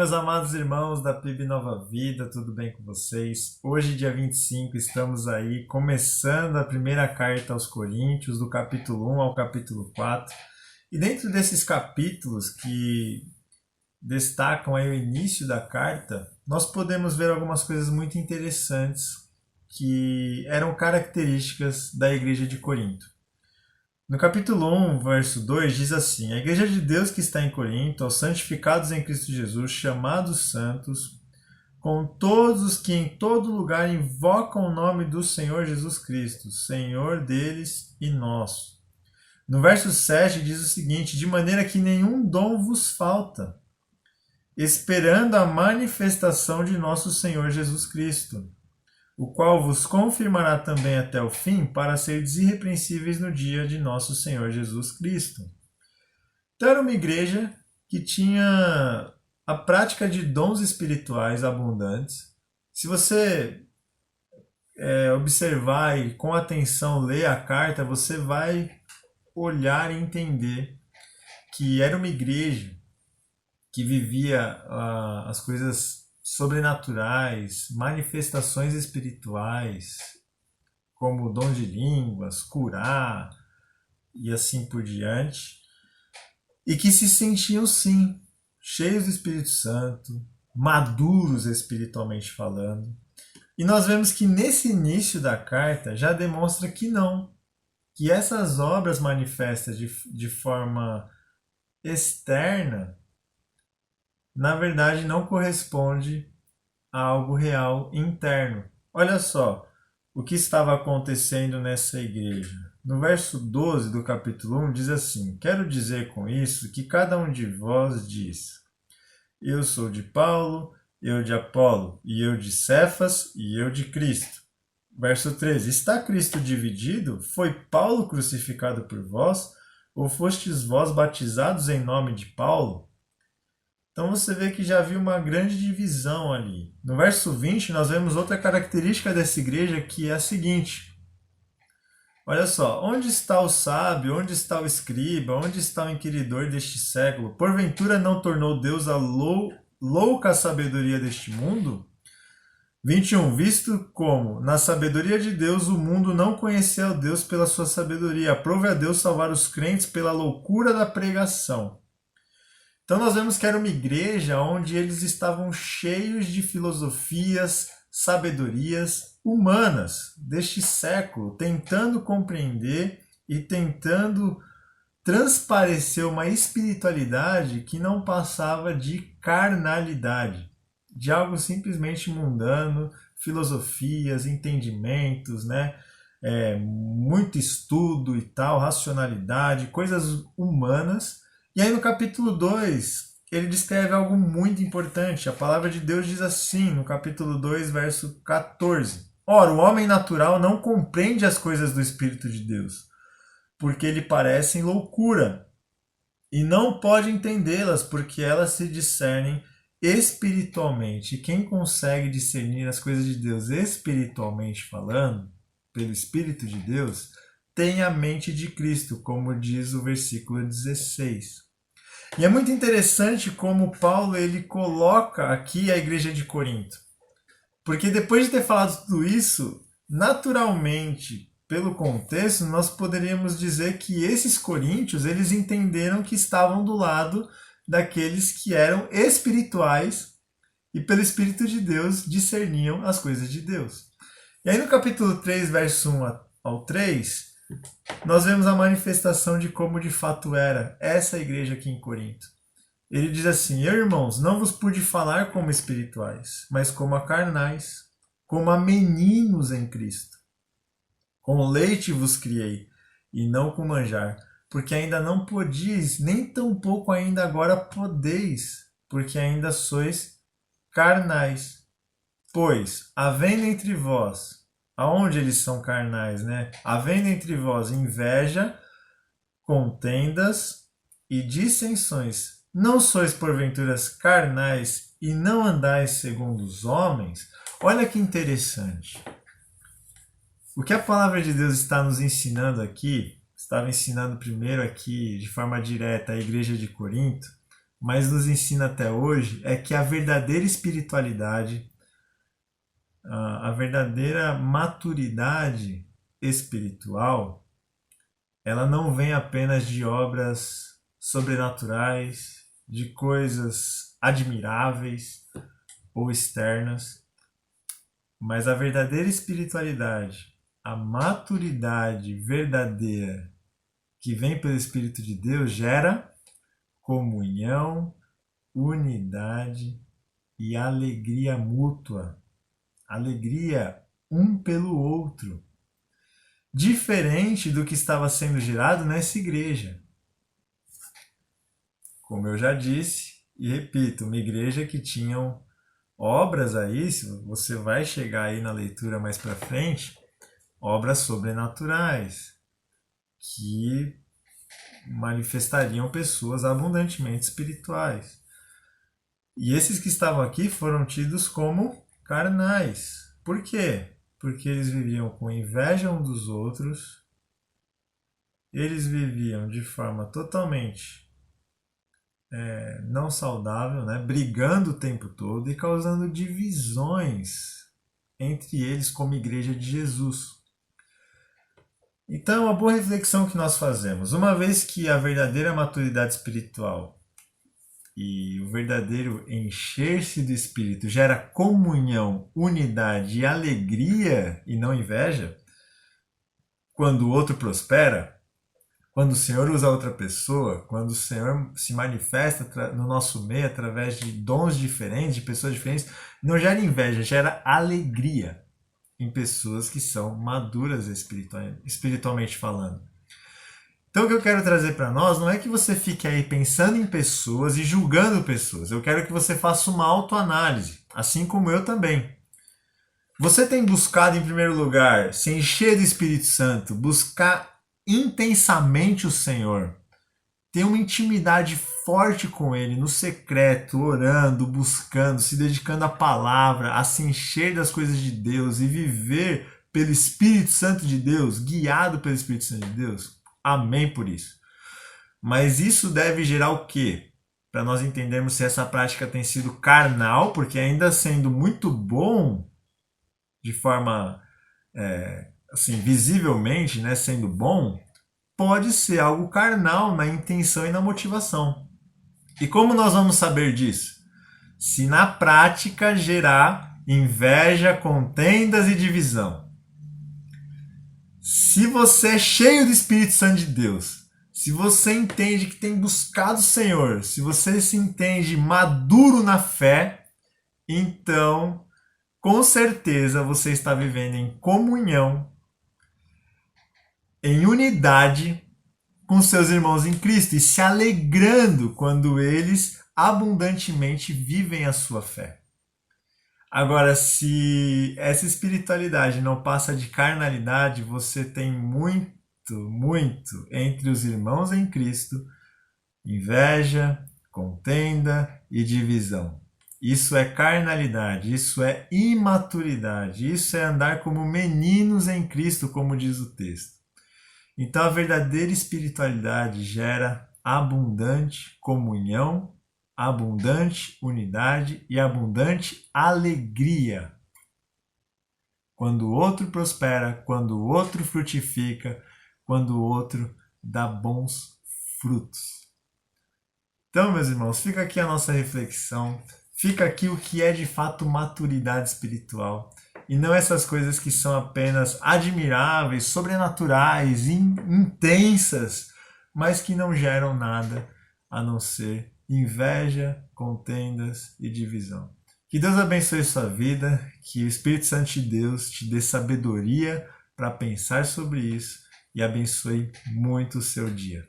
meus amados irmãos da PIB Nova Vida, tudo bem com vocês? Hoje, dia 25, estamos aí começando a primeira carta aos Coríntios, do capítulo 1 ao capítulo 4. E dentro desses capítulos que destacam aí o início da carta, nós podemos ver algumas coisas muito interessantes que eram características da igreja de Corinto. No capítulo 1, verso 2, diz assim: A igreja de Deus que está em Corinto, aos santificados em Cristo Jesus, chamados santos, com todos os que em todo lugar invocam o nome do Senhor Jesus Cristo, Senhor deles e nosso. No verso 7 diz o seguinte: De maneira que nenhum dom vos falta, esperando a manifestação de nosso Senhor Jesus Cristo, o qual vos confirmará também até o fim, para seres irrepreensíveis no dia de nosso Senhor Jesus Cristo. Então era uma igreja que tinha a prática de dons espirituais abundantes. Se você observar e com atenção ler a carta, você vai olhar e entender que era uma igreja que vivia as coisas sobrenaturais, manifestações espirituais, como o dom de línguas, curar e assim por diante, e que se sentiam sim cheios do Espírito Santo, maduros espiritualmente falando. E nós vemos que nesse início da carta já demonstra que não, que essas obras manifestas de forma externa na verdade não corresponde a algo real interno. Olha só o que estava acontecendo nessa igreja. No verso 12 do capítulo 1 diz assim: Quero dizer com isso que cada um de vós diz: Eu sou de Paulo, eu de Apolo, e eu de Cefas, e eu de Cristo. Verso 13: Está Cristo dividido? Foi Paulo crucificado por vós? Ou fostes vós batizados em nome de Paulo? Então você vê que já havia uma grande divisão ali. No verso 20, nós vemos outra característica dessa igreja, que é a seguinte. Olha só: Onde está o sábio? Onde está o escriba? Onde está o inquiridor deste século? Porventura não tornou Deus a louca sabedoria deste mundo? 21. Visto como, na sabedoria de Deus, o mundo não conheceu a Deus pela sua sabedoria, aprove a Deus salvar os crentes pela loucura da pregação. Então nós vemos que era uma igreja onde eles estavam cheios de filosofias, sabedorias humanas deste século, tentando compreender e tentando transparecer uma espiritualidade que não passava de carnalidade, de algo simplesmente mundano, filosofias, entendimentos, né? Muito estudo e tal, racionalidade, coisas humanas. E aí no capítulo 2, ele descreve algo muito importante. A palavra de Deus diz assim, no capítulo 2, verso 14. Ora, o homem natural não compreende as coisas do Espírito de Deus, porque lhe parecem loucura, e não pode entendê-las, porque elas se discernem espiritualmente. E quem consegue discernir as coisas de Deus espiritualmente falando, pelo Espírito de Deus, tem a mente de Cristo, como diz o versículo 16. E é muito interessante como Paulo ele coloca aqui a igreja de Corinto. Porque depois de ter falado tudo isso, naturalmente, pelo contexto, nós poderíamos dizer que esses coríntios, eles entenderam que estavam do lado daqueles que eram espirituais e pelo Espírito de Deus discerniam as coisas de Deus. E aí no capítulo 3, verso 1 ao 3, nós vemos a manifestação de como de fato era essa igreja aqui em Corinto. Ele diz assim: Eu, irmãos, não vos pude falar como espirituais, mas como a carnais, como a meninos em Cristo. Com leite vos criei, e não com manjar, porque ainda não podis, nem tampouco ainda agora podeis, porque ainda sois carnais. Pois, havendo entre vós, aonde eles são carnais, né? Havendo entre vós inveja, contendas e dissensões, não sois porventura carnais e não andais segundo os homens? Olha que interessante. O que a palavra de Deus está nos ensinando aqui, estava ensinando primeiro aqui de forma direta a igreja de Corinto, mas nos ensina até hoje é que a verdadeira espiritualidade, a verdadeira maturidade espiritual, ela não vem apenas de obras sobrenaturais, de coisas admiráveis ou externas, mas a verdadeira espiritualidade, a maturidade verdadeira que vem pelo Espírito de Deus gera comunhão, unidade e alegria mútua. Alegria um pelo outro. Diferente do que estava sendo gerado nessa igreja. Como eu já disse e repito, uma igreja que tinham obras aí, se você vai chegar aí na leitura mais para frente, obras sobrenaturais que manifestariam pessoas abundantemente espirituais. E esses que estavam aqui foram tidos como carnais. Por quê? Porque eles viviam com inveja um dos outros, eles viviam de forma totalmente não saudável, né? Brigando o tempo todo e causando divisões entre eles como igreja de Jesus. Então, uma boa reflexão que nós fazemos, uma vez que a verdadeira maturidade espiritual e o verdadeiro encher-se do Espírito gera comunhão, unidade e alegria e não inveja, quando o outro prospera, quando o Senhor usa outra pessoa, quando o Senhor se manifesta no nosso meio através de dons diferentes, de pessoas diferentes, não gera inveja, gera alegria em pessoas que são maduras espiritualmente falando. Então o que eu quero trazer para nós não é que você fique aí pensando em pessoas e julgando pessoas. Eu quero que você faça uma autoanálise, assim como eu também. Você tem buscado, em primeiro lugar, se encher do Espírito Santo, buscar intensamente o Senhor, ter uma intimidade forte com Ele, no secreto, orando, buscando, se dedicando à palavra, a se encher das coisas de Deus e viver pelo Espírito Santo de Deus, guiado pelo Espírito Santo de Deus? Amém por isso. Mas isso deve gerar o quê? Para nós entendermos se essa prática tem sido carnal, porque ainda sendo muito bom, de forma assim, visivelmente, né, sendo bom, pode ser algo carnal na intenção e na motivação. E como nós vamos saber disso? Se na prática gerar inveja, contendas e divisão. Se você é cheio do Espírito Santo de Deus, se você entende que tem buscado o Senhor, se você se entende maduro na fé, então, com certeza, você está vivendo em comunhão, em unidade com seus irmãos em Cristo e se alegrando quando eles abundantemente vivem a sua fé. Agora, se essa espiritualidade não passa de carnalidade, você tem muito entre os irmãos em Cristo, inveja, contenda e divisão. Isso é carnalidade, isso é imaturidade, isso é andar como meninos em Cristo, como diz o texto. Então a verdadeira espiritualidade gera abundante comunhão, abundante unidade e abundante alegria. Quando o outro prospera, quando o outro frutifica, quando o outro dá bons frutos. Então, meus irmãos, fica aqui a nossa reflexão, fica aqui o que é de fato maturidade espiritual. E não essas coisas que são apenas admiráveis, sobrenaturais, intensas, mas que não geram nada a não ser inveja, contendas e divisão. Que Deus abençoe sua vida, que o Espírito Santo de Deus te dê sabedoria para pensar sobre isso e abençoe muito o seu dia.